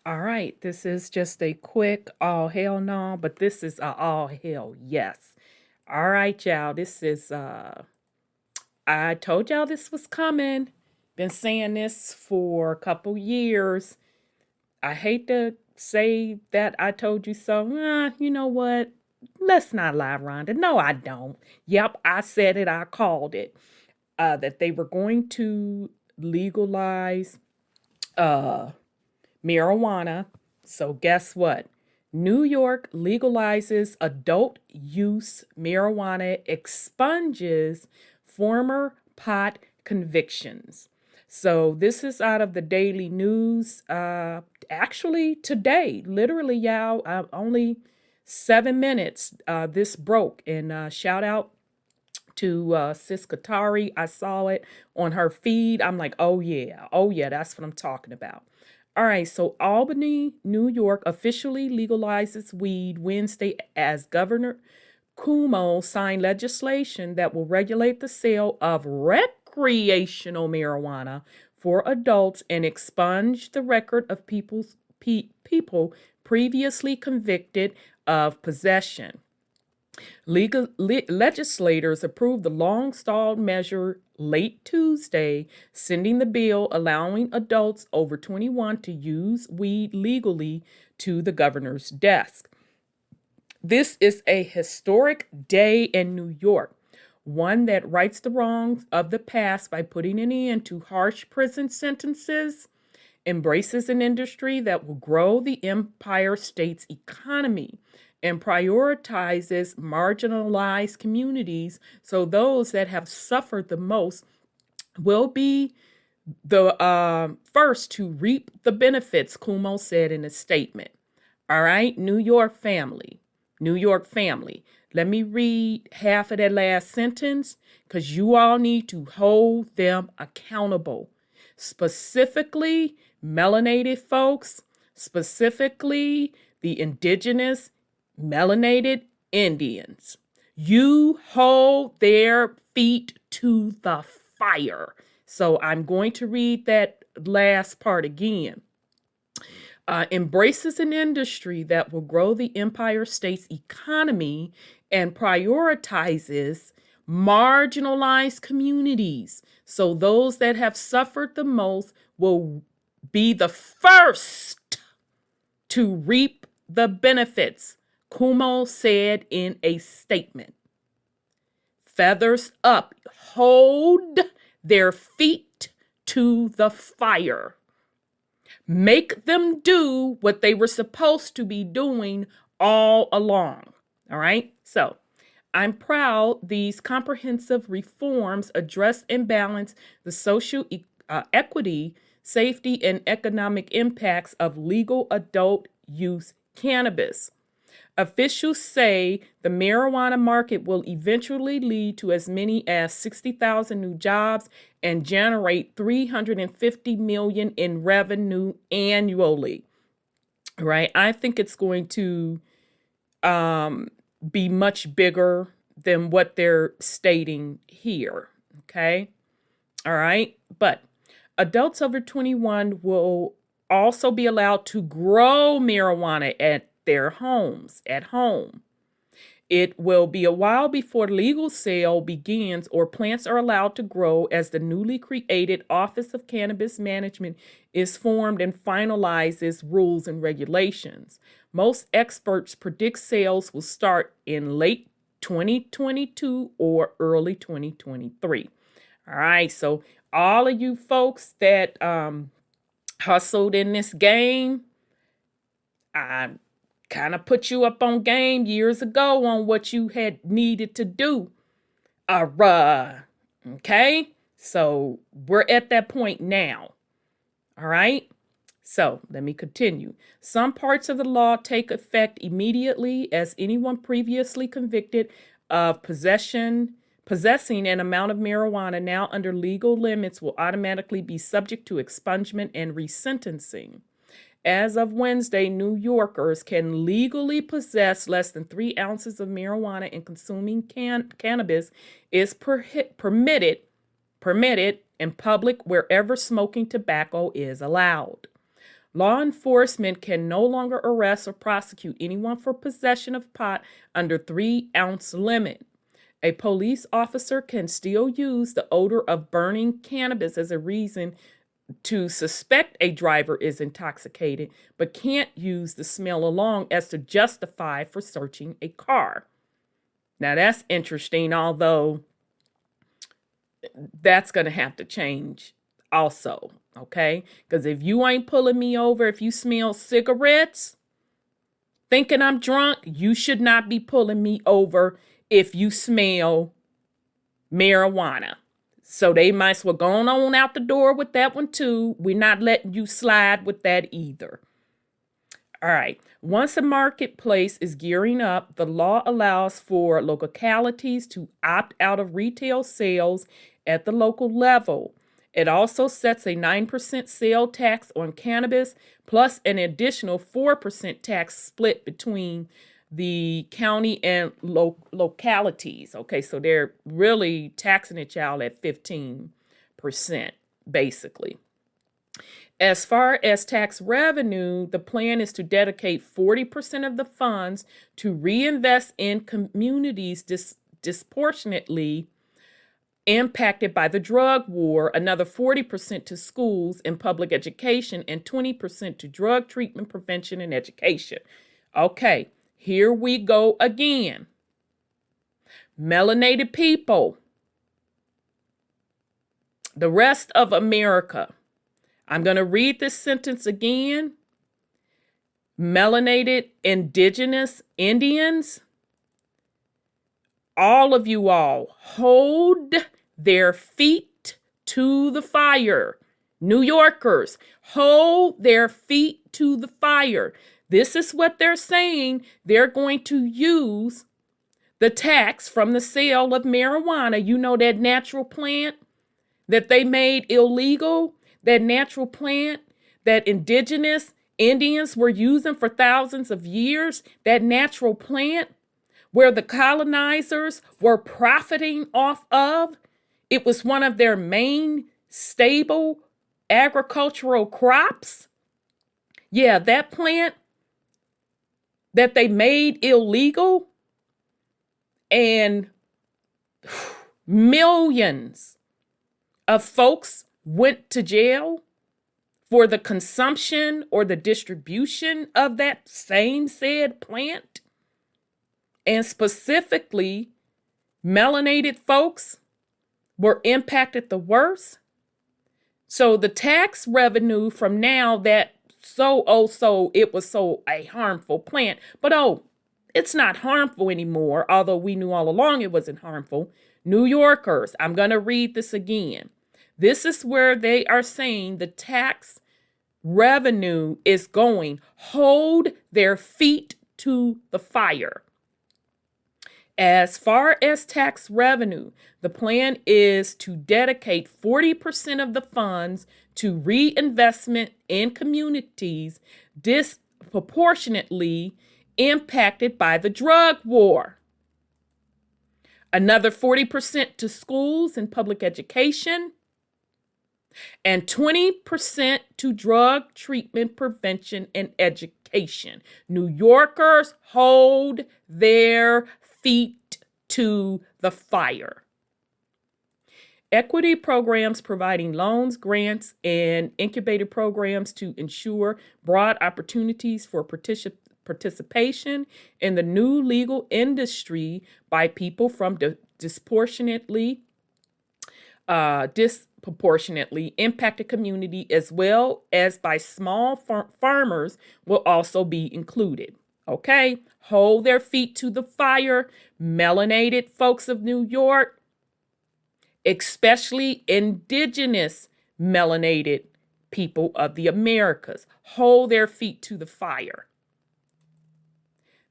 All right, this is just a quick all hell no, but this is a all hell yes. All right, y'all. This is I told y'all this was coming. Been saying this for a couple years. I hate to say that I told you so. You know what? Let's not lie, Rhonda. No, I don't. Yep, I said it. I called it. That they were going to legalize uh marijuana. So, guess what? New York legalizes adult use marijuana, expunges former pot convictions. So, this is out of the Daily News. Actually, today, literally, y'all, only 7 minutes this broke. And shout out to Sis Katari. I saw it on her feed. I'm like, oh yeah, that's what I'm talking about. All right, so Albany, New York officially legalizes weed Wednesday as Governor Cuomo signed legislation that will regulate the sale of recreational marijuana for adults and expunge the record of people previously convicted of possession. Legislators approved the long stalled measure late Tuesday, sending the bill allowing adults over 21 to use weed legally to the governor's desk. This is a historic day in New York, one that rights the wrongs of the past by putting an end to harsh prison sentences, embraces an industry that will grow the Empire State's economy, and prioritizes marginalized communities so those that have suffered the most will be the first to reap the benefits, Cuomo said in a statement. All right, New York family. New York family. Let me read half of that last sentence because you all need to hold them accountable. Specifically, melanated folks, specifically the indigenous melanated Indians. You hold their feet to the fire. So I'm going to read that last part again. Embraces an industry that will grow the Empire State's economy and prioritizes marginalized communities. So those that have suffered the most will be the first to reap the benefits, Cuomo said in a statement. Feathers up, hold their feet to the fire. Make them do what they were supposed to be doing all along. All right? So, I'm proud these comprehensive reforms address and balance the social equity, safety, and economic impacts of legal adult use cannabis. Officials say the marijuana market will eventually lead to as many as 60,000 new jobs and generate $350 million in revenue annually. Right? I think it's going to be much bigger than what they're stating here. Okay? All right? But adults over 21 will also be allowed to grow marijuana at their homes, at home. It will be a while before legal sale begins or plants are allowed to grow as the newly created Office of Cannabis Management is formed and finalizes rules and regulations. Most experts predict sales will start in late 2022 or early 2023. All right, so all of you folks that hustled in this game, I kind of put you up on game years ago on what you had needed to do. Okay? So we're at that point now. All right? So let me continue. Some parts of the law take effect immediately as anyone previously convicted of possessing an amount of marijuana now under legal limits will automatically be subject to expungement and resentencing. As of Wednesday, New Yorkers can legally possess less than 3 ounces of marijuana, and consuming cannabis is permitted in public wherever smoking tobacco is allowed. Law enforcement can no longer arrest or prosecute anyone for possession of pot under 3-ounce limit. A police officer can still use the odor of burning cannabis as a reason to suspect a driver is intoxicated, but can't use the smell alone as to justify for searching a car. Now that's interesting, although that's going to have to change also, okay? Because if you ain't pulling me over, if you smell cigarettes, thinking I'm drunk, you should not be pulling me over if you smell marijuana. So they might as well go on out the door with that one too. We're not letting you slide with that either. All right. Once a marketplace is gearing up, the law allows for localities to opt out of retail sales at the local level. It also sets a 9% sale tax on cannabis, plus an additional 4% tax split between the county and localities. Okay, so they're really taxing it, y'all, at 15%, basically. As far as tax revenue, the plan is to dedicate 40% of the funds to reinvest in communities disproportionately impacted by the drug war, another 40% to schools and public education, and 20% to drug treatment, prevention, and education. Okay, here we go again. Melanated people, the rest of America. I'm going to read this sentence again. Melanated indigenous Indians, all of you all, hold their feet to the fire. New Yorkers, hold their feet to the fire. This is what they're saying. They're going to use the tax from the sale of marijuana. You know, that natural plant that they made illegal, that natural plant that indigenous Indians were using for thousands of years, that natural plant where the colonizers were profiting off of. It was one of their main stable agricultural crops. Yeah, that plant that they made illegal, and millions of folks went to jail for the consumption or the distribution of that same said plant. And specifically, melanated folks were impacted the worst. So the tax revenue from now that it was so a harmful plant, but it's not harmful anymore, although we knew all along it wasn't harmful. New Yorkers, I'm going to read this again. This is where they are saying the tax revenue is going. Hold their feet to the fire. As far as tax revenue, the plan is to dedicate 40% of the funds to reinvestment in communities disproportionately impacted by the drug war. Another 40% to schools and public education, and 20% to drug treatment, prevention, and education. New Yorkers, hold their feet to the fire. Equity programs providing loans, grants, and incubator programs to ensure broad opportunities for participation in the new legal industry by people from disproportionately impacted community, as well as by small farmers, will also be included. Okay, hold their feet to the fire, melanated folks of New York, especially indigenous melanated people of the Americas. Hold their feet to the fire.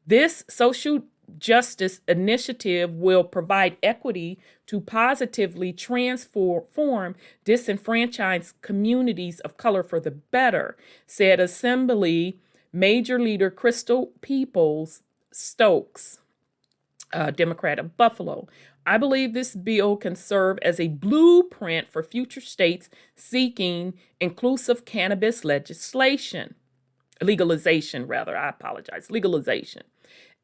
This social justice initiative will provide equity to positively transform disenfranchised communities of color for the better, said Assembly Major Leader Crystal Peoples Stokes. Democrat of Buffalo. I believe this bill can serve as a blueprint for future states seeking inclusive cannabis legalization, rather. I apologize, legalization.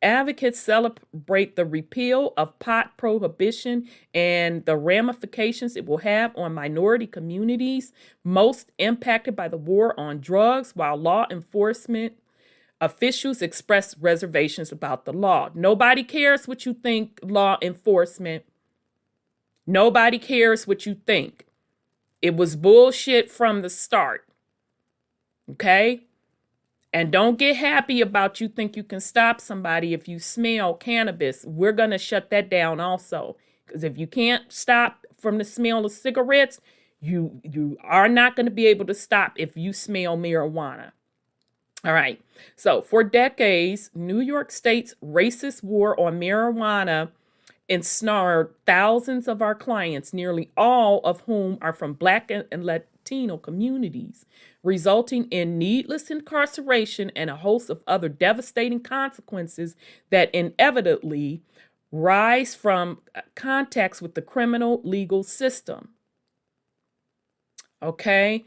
Advocates celebrate the repeal of pot prohibition and the ramifications it will have on minority communities most impacted by the war on drugs, while law enforcement officials express reservations about the law. Nobody cares what you think, law enforcement. Nobody cares what you think. It was bullshit from the start. Okay? And don't get happy about you think you can stop somebody if you smell cannabis. We're going to shut that down also. Because if you can't stop from the smell of cigarettes, you are not going to be able to stop if you smell marijuana. All right. So for decades, New York State's racist war on marijuana ensnared thousands of our clients, nearly all of whom are from Black and Latino communities, resulting in needless incarceration and a host of other devastating consequences that inevitably rise from contacts with the criminal legal system. Okay?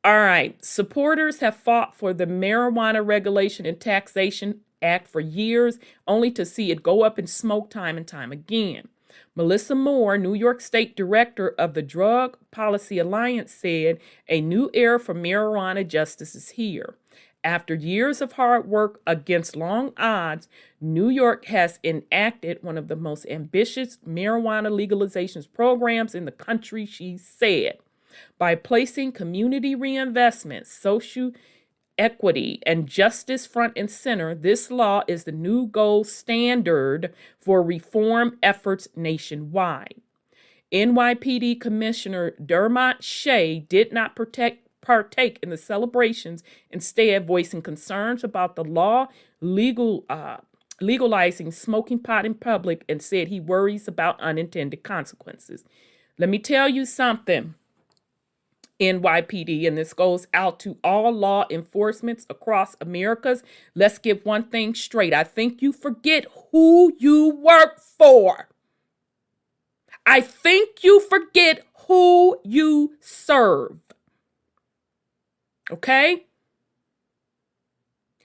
All right. Supporters have fought for the Marijuana Regulation and Taxation Act for years, only to see it go up in smoke time and time again. Melissa Moore, New York State Director of the Drug Policy Alliance, said a new era for marijuana justice is here. After years of hard work against long odds, New York has enacted one of the most ambitious marijuana legalization programs in the country, she said. By placing community reinvestment, social equity, and justice front and center, this law is the new gold standard for reform efforts nationwide. NYPD Commissioner Dermot Shea did not partake in the celebrations, instead voicing concerns about the law legalizing smoking pot in public, and said he worries about unintended consequences. Let me tell you something, NYPD, and this goes out to all law enforcements across Americas. Let's get one thing straight. I think you forget who you work for. I think you forget who you serve. Okay?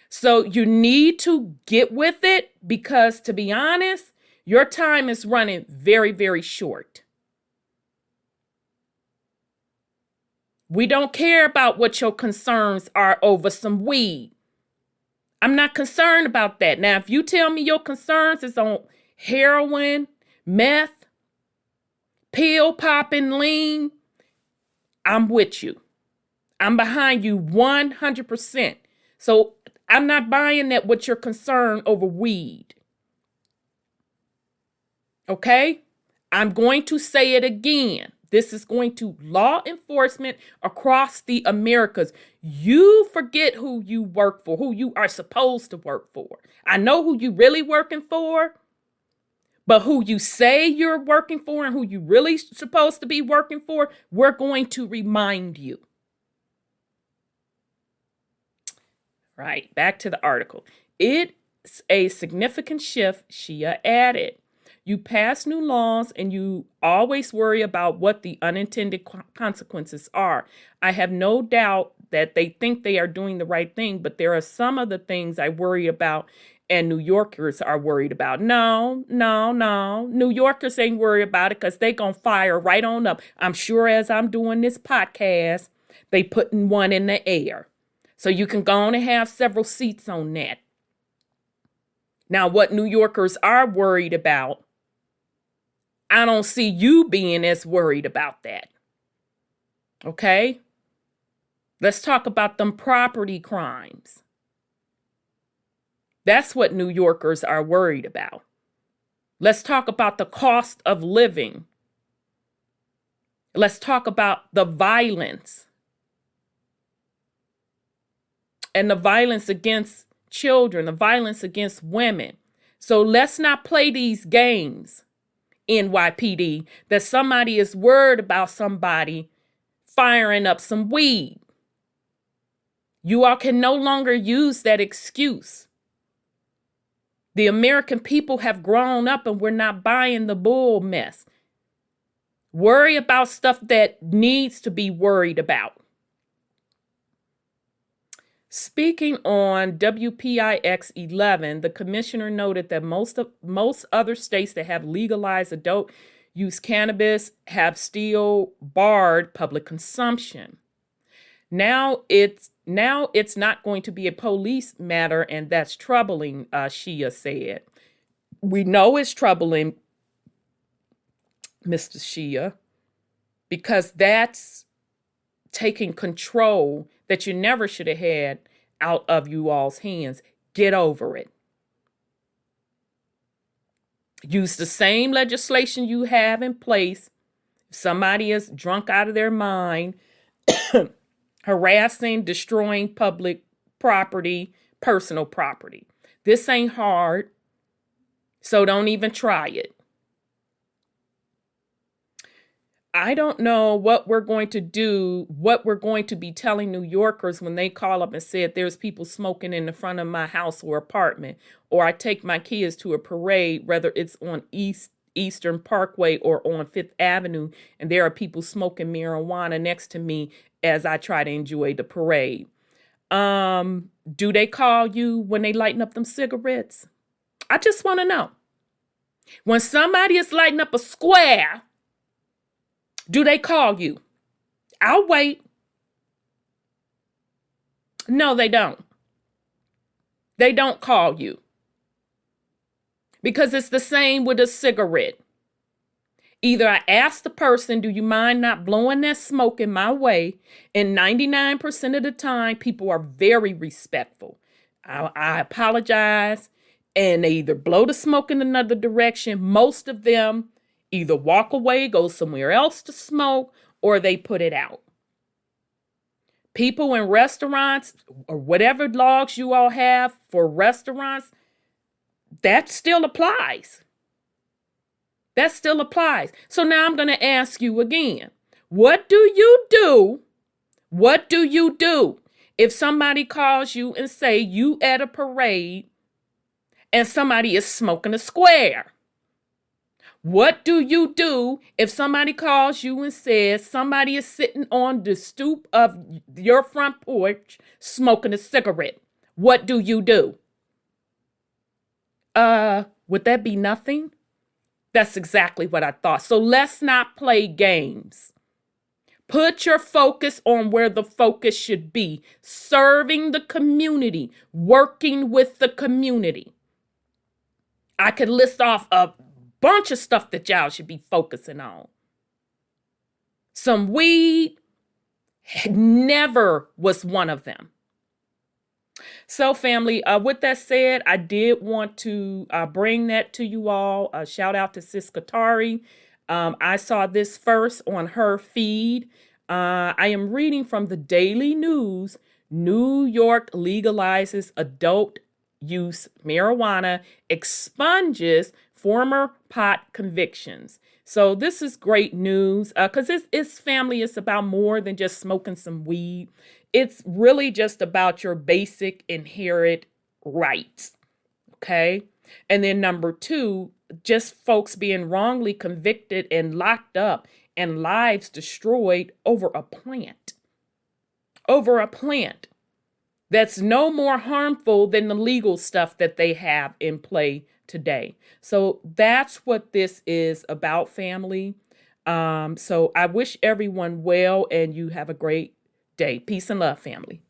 So you need to get with it, because to be honest, your time is running very, very short. We don't care about what your concerns are over some weed. I'm not concerned about that. Now, if you tell me your concerns is on heroin, meth, pill popping, lean, I'm with you. I'm behind you 100%. So I'm not buying that with your concern over weed. Okay? I'm going to say it again. This is going to law enforcement across the Americas. You forget who you work for, who you are supposed to work for. I know who you really working for, but who you say you're working for and who you really supposed to be working for, we're going to remind you. Right, back to the article. It's a significant shift, Shea added. You pass new laws and you always worry about what the unintended consequences are. I have no doubt that they think they are doing the right thing, but there are some of the things I worry about and New Yorkers are worried about. No. New Yorkers ain't worried about it because they going to fire right on up. I'm sure as I'm doing this podcast, they putting one in the air. So you can go on and have several seats on that. Now, what New Yorkers are worried about, I don't see you being as worried about that. Okay? Let's talk about them property crimes. That's what New Yorkers are worried about. Let's talk about the cost of living. Let's talk about the violence. And the violence against children, the violence against women. So let's not play these games, NYPD, that somebody is worried about somebody firing up some weed. You all can no longer use that excuse. The American people have grown up and we're not buying the bull mess. Worry about stuff that needs to be worried about. Speaking on WPIX 11, the commissioner noted that most other states that have legalized adult use cannabis have still barred public consumption. Now it's not going to be a police matter, and that's troubling, Shia said. We know it's troubling, Mr. Shia, because that's taking control that you never should have had out of you all's hands. Get over it. Use the same legislation you have in place. If somebody is drunk out of their mind, harassing, destroying public property, personal property. This ain't hard, so don't even try it. I don't know what we're going to do, what we're going to be telling New Yorkers when they call up and said there's people smoking in the front of my house or apartment, or I take my kids to a parade, whether it's on Eastern Parkway or on Fifth Avenue, and there are people smoking marijuana next to me as I try to enjoy the parade. Do they call you when they lighten up them cigarettes? I just want to know. When somebody is lighting up a square, do they call you? I'll wait. No, they don't. They don't call you. Because it's the same with a cigarette. Either I ask the person, do you mind not blowing that smoke in my way? And 99% of the time, people are very respectful. I apologize. And they either blow the smoke in another direction. Most of them either walk away, go somewhere else to smoke, or they put it out. People in restaurants, or whatever laws you all have for restaurants, that still applies. That still applies. So now I'm going to ask you again. What do you do? What do you do if somebody calls you and say you at a parade and somebody is smoking a square? What do you do if somebody calls you and says somebody is sitting on the stoop of your front porch smoking a cigarette? What do you do? Would that be nothing? That's exactly what I thought. So let's not play games. Put your focus on where the focus should be. Serving the community, working with the community. I could list off a bunch of stuff that y'all should be focusing on. Some weed never was one of them. So family, with that said, I did want to bring that to you all. Shout out to Sis Katari. I saw this first on her feed. I am reading from the Daily News. New York legalizes adult use marijuana, expunges former pot convictions. So this is great news because it's family. It's about more than just smoking some weed. It's really just about your basic inherent rights. Okay. And then number two, just folks being wrongly convicted and locked up and lives destroyed over a plant. Over a plant that's no more harmful than the legal stuff that they have in play today. So that's what this is about, family. So I wish everyone well, and you have a great day. Peace and love, family.